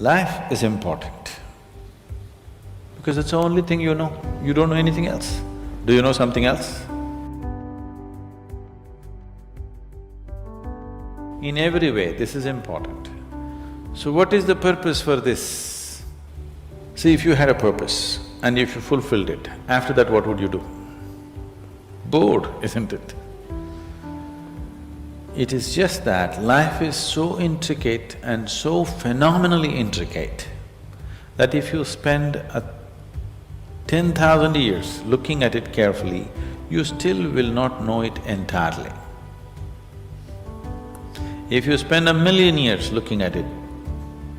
Life is important because it's the only thing you know. You don't know anything else. Do you know something else? In every way, this is important. So what is the purpose for this? See, if you had a purpose and if you fulfilled it, after that what would you do? Bored, isn't it? It is just that life is so intricate and so phenomenally intricate that if you spend 10,000 years looking at it carefully, you still will not know it entirely. If you spend 1,000,000 years looking at it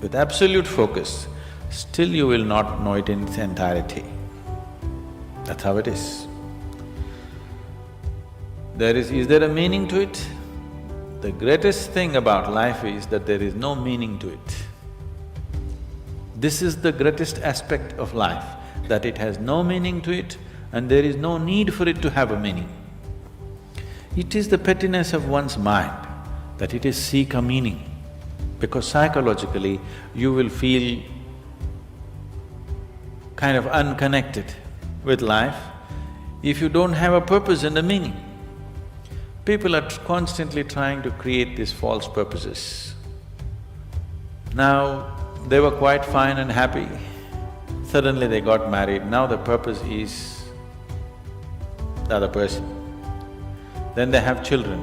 with absolute focus, still you will not know it in its entirety. That's how it is. Is there a meaning to it? The greatest thing about life is that there is no meaning to it. This is the greatest aspect of life, that it has no meaning to it and there is no need for it to have a meaning. It is the pettiness of one's mind that it is seek a meaning, because psychologically you will feel kind of unconnected with life if you don't have a purpose and a meaning. People are constantly trying to create these false purposes. Now, they were quite fine and happy, suddenly they got married, now the purpose is the other person. Then they have children,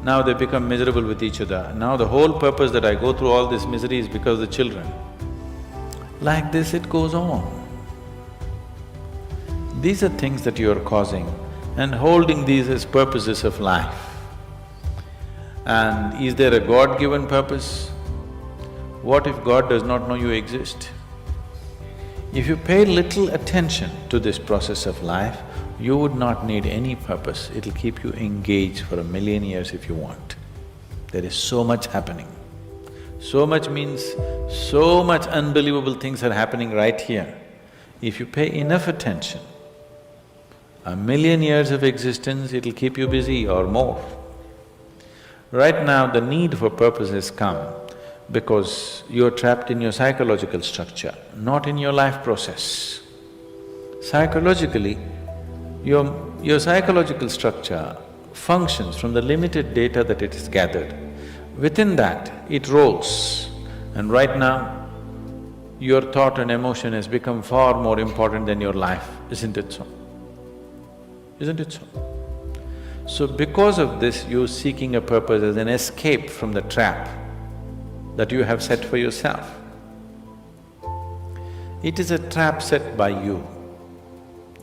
now they become miserable with each other. Now the whole purpose that I go through all this misery is because of the children. Like this it goes on. These are things that you are causing and holding these as purposes of life. And is there a God-given purpose? What if God does not know you exist? If you pay little attention to this process of life, you would not need any purpose, it'll keep you engaged for 1,000,000 years if you want. There is so much happening. So much means so much unbelievable things are happening right here. If you pay enough attention, 1,000,000 years of existence, it'll keep you busy or more. Right now, the need for purpose has come because you're trapped in your psychological structure, not in your life process. Psychologically, your psychological structure functions from the limited data that it has gathered. Within that, it rolls. And right now, your thought and emotion has become far more important than your life, isn't it so? Isn't it so? So because of this, you're seeking a purpose as an escape from the trap that you have set for yourself. It is a trap set by you.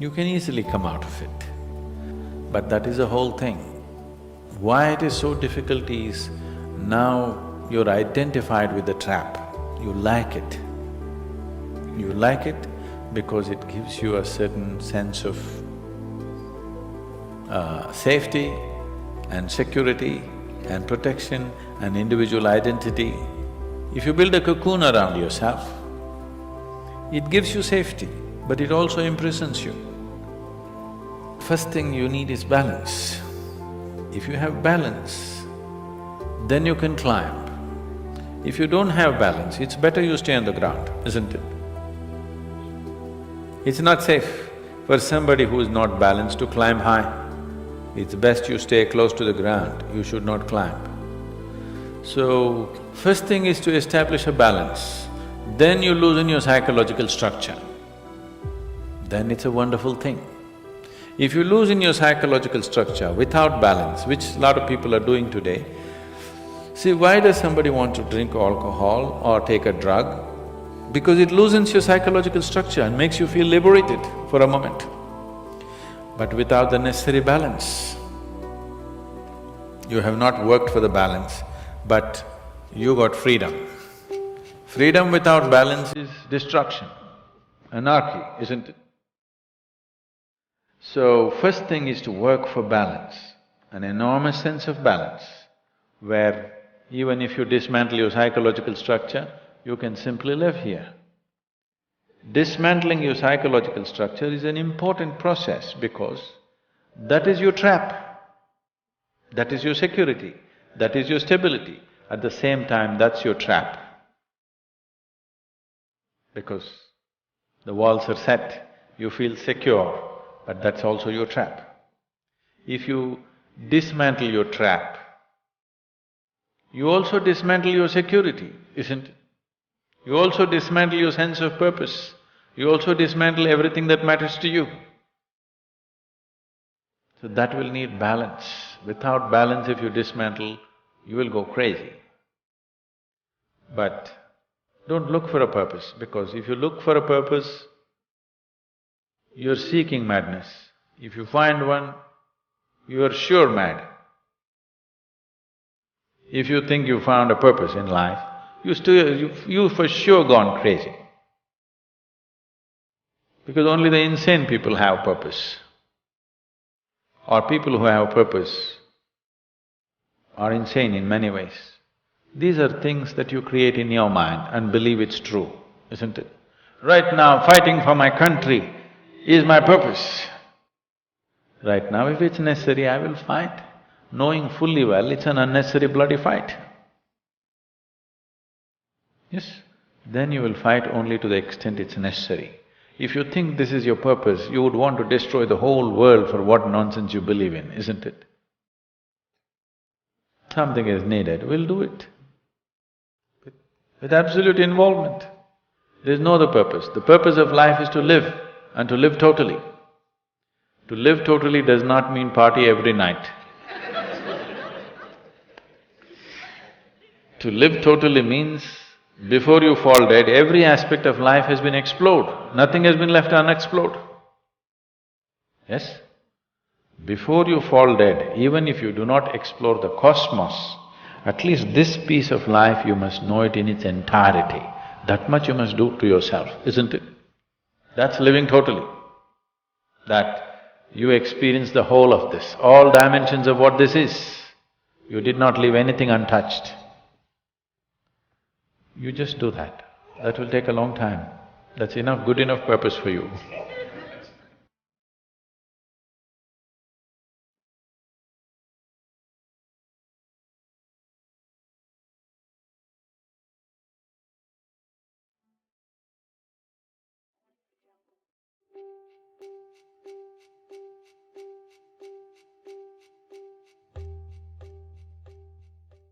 You can easily come out of it. But that is the whole thing. Why it is so difficult is, now you're identified with the trap, you like it. You like it because it gives you a certain sense of safety and security and protection and individual identity. If you build a cocoon around yourself, it gives you safety, but it also imprisons you. First thing you need is balance. If you have balance, then you can climb. If you don't have balance, it's better you stay on the ground, isn't it? It's not safe for somebody who is not balanced to climb high. It's best you stay close to the ground, you should not climb. So, first thing is to establish a balance, then you loosen your psychological structure. Then it's a wonderful thing. If you loosen your psychological structure without balance, which a lot of people are doing today, see, why does somebody want to drink alcohol or take a drug? Because it loosens your psychological structure and makes you feel liberated for a moment. But without the necessary balance, you have not worked for the balance, but you got freedom. Freedom without balance is destruction, anarchy, isn't it? So, first thing is to work for balance, an enormous sense of balance, where even if you dismantle your psychological structure, you can simply live here. Dismantling your psychological structure is an important process because that is your trap, that is your security, that is your stability. At the same time, that's your trap. because the walls are set, you feel secure, but that's also your trap. If you dismantle your trap, you also dismantle your security, isn't it? You also dismantle your sense of purpose. You also dismantle everything that matters to you. So that will need balance. Without balance, if you dismantle, you will go crazy. But don't look for a purpose, because if you look for a purpose, you're seeking madness. If you find one, you are sure mad. If you think you found a purpose in life, you for sure gone crazy. Because only the insane people have purpose. Or people who have purpose are insane in many ways. These are things that you create in your mind and believe it's true, isn't it? Right now, fighting for my country is my purpose. Right now, if it's necessary, I will fight, knowing fully well it's an unnecessary bloody fight. Yes? Then you will fight only to the extent it's necessary. If you think this is your purpose, you would want to destroy the whole world for what nonsense you believe in, isn't it? Something is needed, we'll do it. With absolute involvement. There's no other purpose. The purpose of life is to live, and to live totally. To live totally does not mean party every night. To live totally means, before you fall dead, every aspect of life has been explored, nothing has been left unexplored. Yes? Before you fall dead, even if you do not explore the cosmos, at least this piece of life you must know it in its entirety. That much you must do to yourself, isn't it? That's living totally. That you experience the whole of this, all dimensions of what this is. You did not leave anything untouched. You just do that. That will take a long time. That's enough, good enough purpose for you.